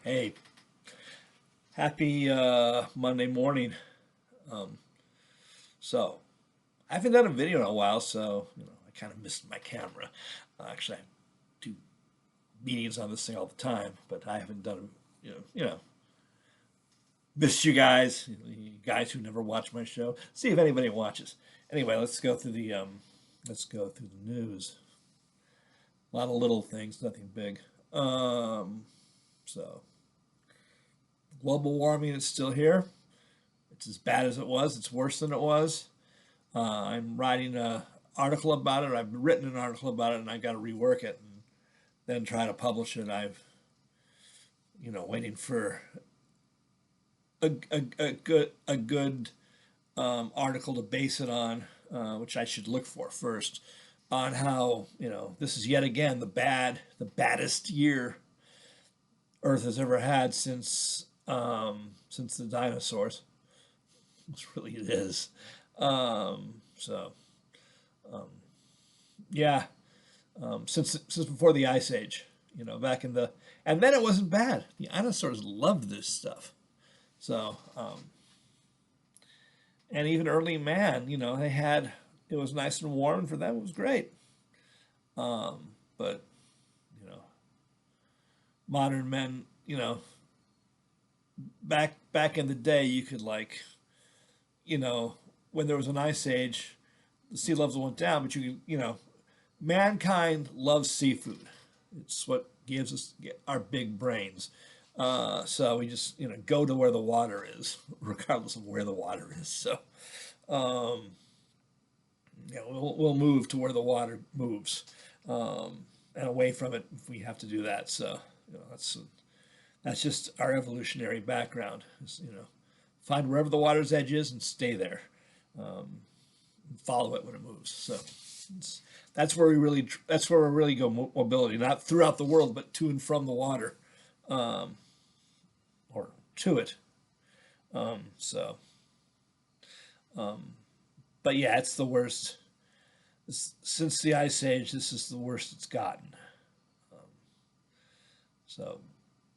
Hey, happy Monday morning. Um, so, I haven't done a video in a while, so I kind of missed my camera. Actually, I do meetings on this thing all the time, but I haven't done, missed you guys, you guys who never watch my show. See if anybody watches. Anyway, let's go through the news. A lot of little things, nothing big. So, global warming is still here. It's as bad as it was. It's worse than it was. I'm writing an article about it. I've written an article about it, and I've got to rework it and then try to publish it. Waiting for a good article to base it on, which I should look for first, on how this is yet again the baddest year Earth has ever had since the dinosaurs. Which really it is. So yeah, since before the Ice Age, back in the and then it wasn't bad. The dinosaurs loved this stuff. So and even early man, they had it was nice and warm, and for them it was great. But modern men, back in the day, you could when there was an ice age, the sea levels went down, but mankind loves seafood. It's what gives us our big brains. So we just, go to where the water is, regardless of where the water is. So, we'll move to where the water moves, and away from it if we have to do that. So, that's just our evolutionary background. Find wherever the water's edge is and stay there. Follow it when it moves. So that's where we really go mobility, not throughout the world, but to and from the water, or to it. So, but yeah, it's the worst. Since the Ice Age, this is the worst it's gotten. So,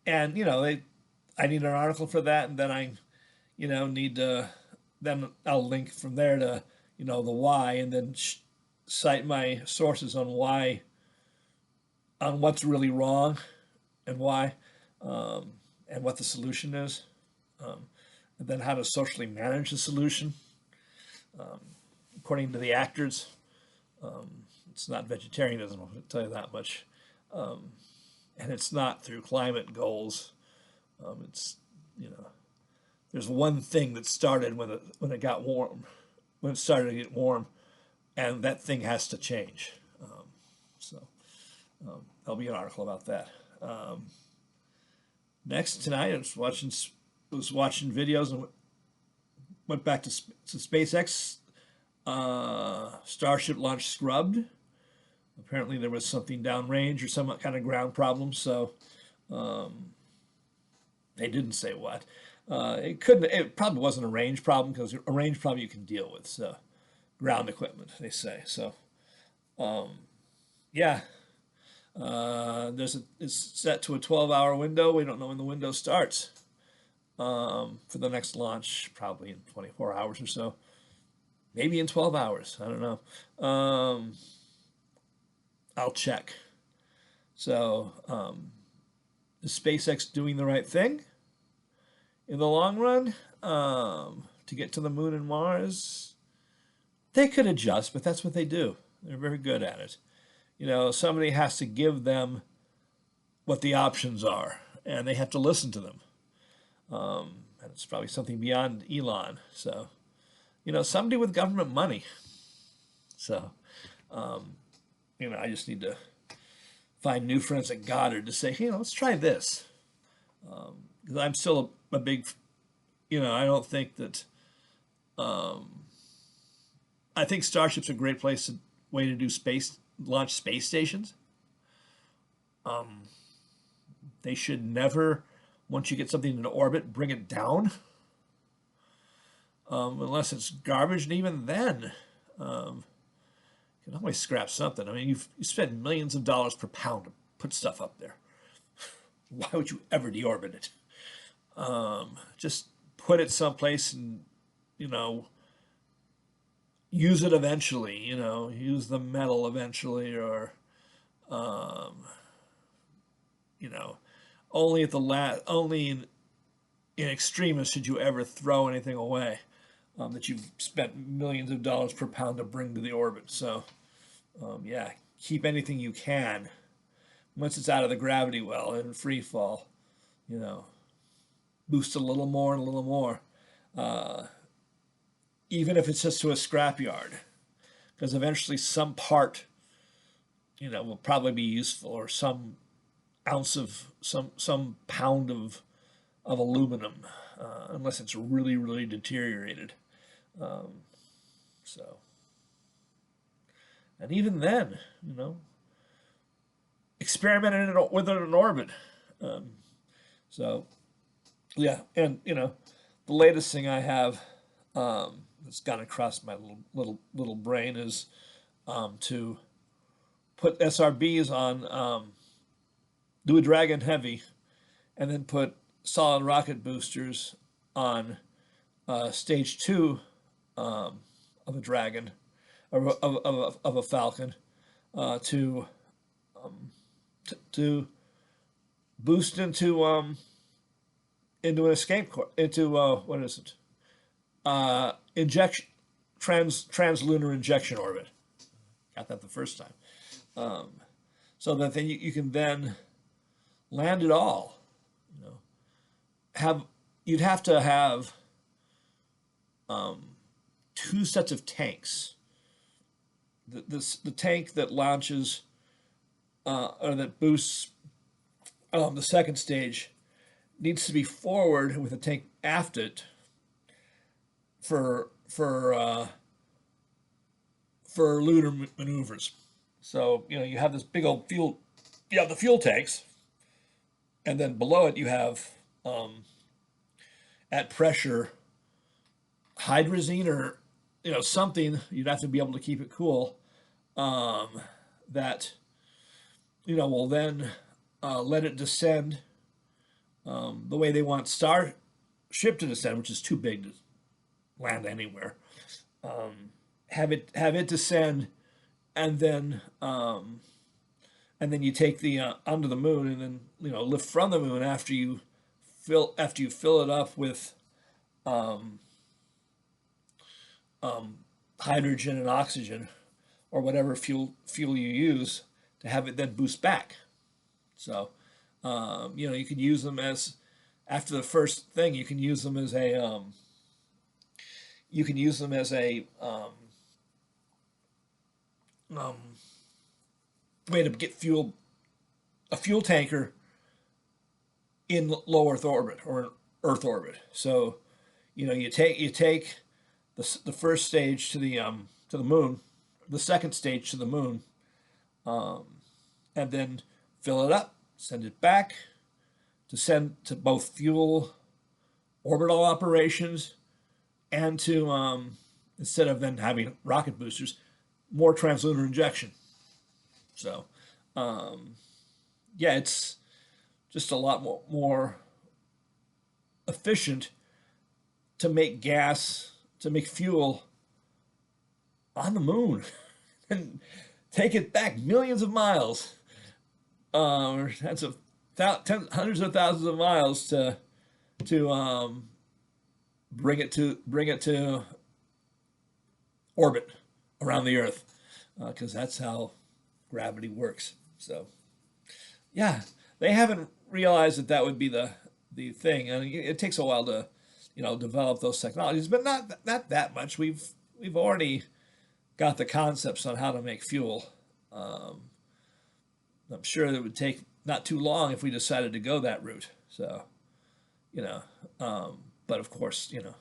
and I need an article for that, and then I, need to, then I'll link from there to, the why, and then cite my sources on why, on what's really wrong, and why, and what the solution is, and then how to socially manage the solution, according to the actors. It's not vegetarianism, I'll tell you that much. And it's not through climate goals. It's there's one thing that started when it got warm, when it started to get warm, and that thing has to change. So there'll be an article about that. Next tonight, I was watching videos and went back to SpaceX. Starship launch scrubbed. Apparently there was something downrange or some kind of ground problem, so they didn't say what. It probably wasn't a range problem, because a range problem you can deal with, so ground equipment, they say. So yeah, it's set to a 12-hour window. We don't know when the window starts for the next launch, probably in 24 hours or so, maybe in 12 hours, I don't know. I'll check. So, is SpaceX doing the right thing in the long run to get to the moon and Mars? They could adjust, but that's what they do. They're very good at it. Somebody has to give them what the options are, and they have to listen to them. And it's probably something beyond Elon. So, somebody with government money. So, I just need to find new friends at Goddard to say, let's try this. Because I'm still a big, I don't think that, I think Starship's a great way to do launch space stations. They should never, once you get something into orbit, bring it down. Unless it's garbage, and even then, you can always scrap something. I mean, you spend millions of dollars per pound to put stuff up there. why would you ever deorbit it? Just put it someplace and, you know, use it eventually, you know, use the metal eventually, or, you know, only at the only in extremis should you ever throw anything away that you've spent millions of dollars per pound to bring to the orbit. So, yeah, keep anything you can once it's out of the gravity well and free fall, you know, boost a little more and a little more, even if it's just to a scrapyard, because eventually some part, you know, will probably be useful, or some ounce of some pound of aluminum, unless it's really, really deteriorated. So, and even then, you know, experimenting with it in orbit. So, yeah, and you know, the latest thing I have that's gone across my little brain is to put SRBs on, do a Dragon Heavy, and then put solid rocket boosters on stage 2 of a Dragon, of a Falcon, to boost into an escape into what is it? Injection, translunar injection orbit. Got that the first time. So that then you can then land it all. You know, you'd have to have 2 sets of tanks. The tank that launches or that boosts the second stage needs to be forward with a tank aft it for lunar maneuvers. So, you know, you have this big old fuel, you have the fuel tanks, and then below it you have at pressure hydrazine, or, you know, something. You'd have to be able to keep it cool, that, you know, will then let it descend the way they want Starship to descend, which is too big to land anywhere. Have it descend, and then you take the onto the moon, and then, you know, lift from the moon after you fill it up with hydrogen and oxygen, or whatever fuel you use, to have it then boost back. So, you know, you could use them as, after the first thing, you can use them as a way to get a fuel tanker in low Earth orbit, or Earth orbit. So, you know, you take the first stage to the moon, the second stage to the moon, and then fill it up, send it back, to send to both fuel orbital operations, and to instead of then having rocket boosters, more translunar injection. So, yeah, it's just a lot more efficient to make fuel on the moon and take it back millions of miles, or hundreds of thousands of miles to bring it to orbit around the Earth, because that's how gravity works. So, yeah, they haven't realized that would be the thing, and it takes a while to, you know, develop those technologies, but not that much. We've already got the concepts on how to make fuel. I'm sure it would take not too long if we decided to go that route. So, you know, but of course, you know,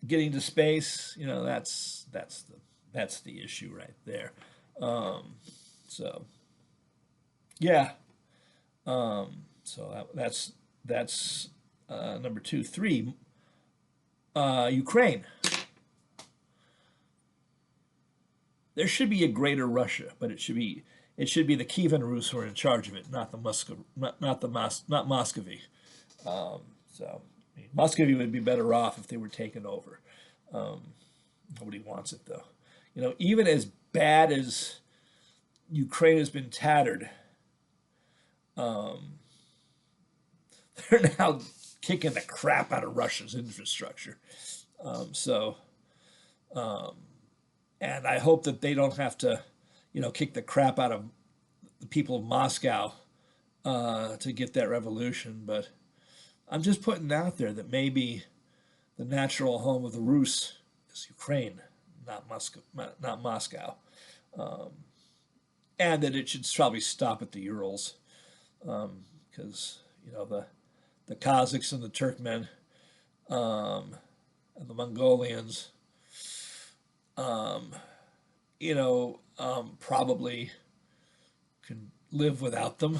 getting to space, you know, that's the issue right there. So, yeah. So that's number 2. 3, Ukraine. There should be a greater Russia, but it it should be the Kievan Rus who are in charge of it, not not Muscovy. So Muscovy would be better off if they were taken over. Nobody wants it though. Even as bad as Ukraine has been tattered, they're now kicking the crap out of Russia's infrastructure. And I hope that they don't have to, kick the crap out of the people of Moscow to get that revolution. But I'm just putting out there that maybe the natural home of the Rus is Ukraine, not Moscow. And that it should probably stop at the Urals, because the Kazakhs and the Turkmen and the Mongolians, probably can live without them,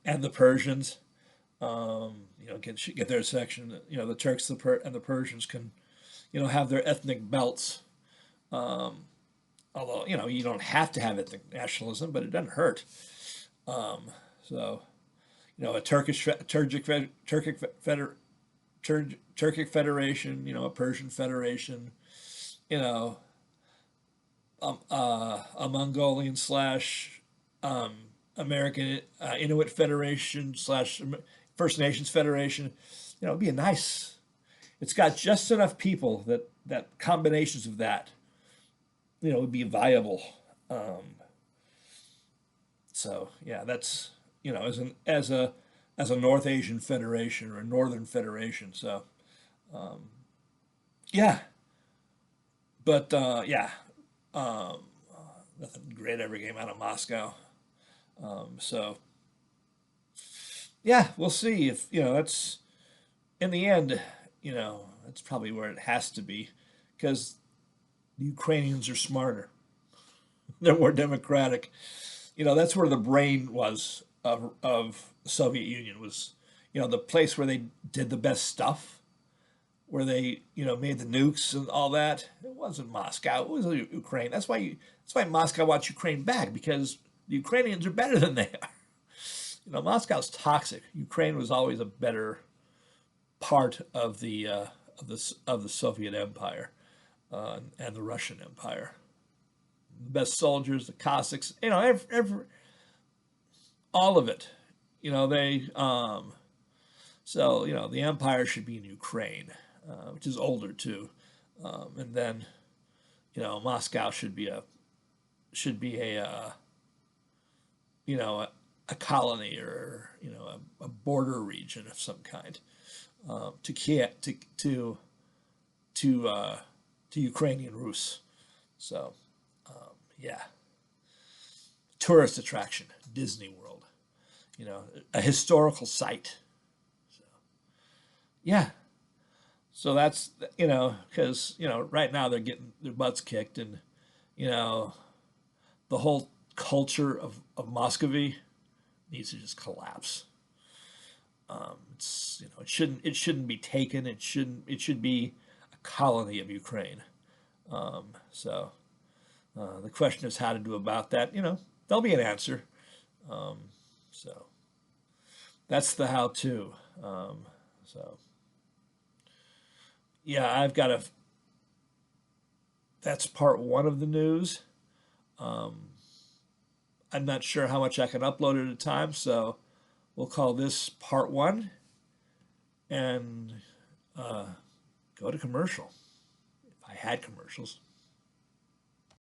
and the Persians, get their section. The Turks and the Persians can, have their ethnic belts. Although you don't have to have ethnic nationalism, but it doesn't hurt. So, a Turkic Federation, a Persian Federation, a Mongolian / American Inuit Federation / First Nations Federation. It'd be it's got just enough people that combinations of that, would be viable. So yeah, that's, as a North Asian federation or a Northern Federation. So, yeah, but nothing great ever came out of Moscow. So, yeah, we'll see if, that's, in the end, that's probably where it has to be, because the Ukrainians are smarter. They're more democratic. That's where the brain was of the Soviet Union, was, the place where they did the best stuff, where they, made the nukes and all that. It wasn't Moscow. It was Ukraine. That's why Moscow wants Ukraine back, because the Ukrainians are better than they are. Moscow's toxic. Ukraine was always a better part of the Soviet Empire and the Russian Empire. The best soldiers, the Cossacks, all of it. The empire should be in Ukraine, which is older too, and then, Moscow should be a colony, or a border region of some kind, to Ukrainian Rus. So, yeah, tourist attraction, Disney World, a historical site. So, yeah. So that's, because, right now they're getting their butts kicked, and, the whole culture of Muscovy needs to just collapse. It's, it shouldn't be taken. It should be a colony of Ukraine. The question is how to do about that. There'll be an answer. So that's the how-to. Yeah, that's part one of the news. I'm not sure how much I can upload at a time, so we'll call this part one and go to commercial. If I had commercials.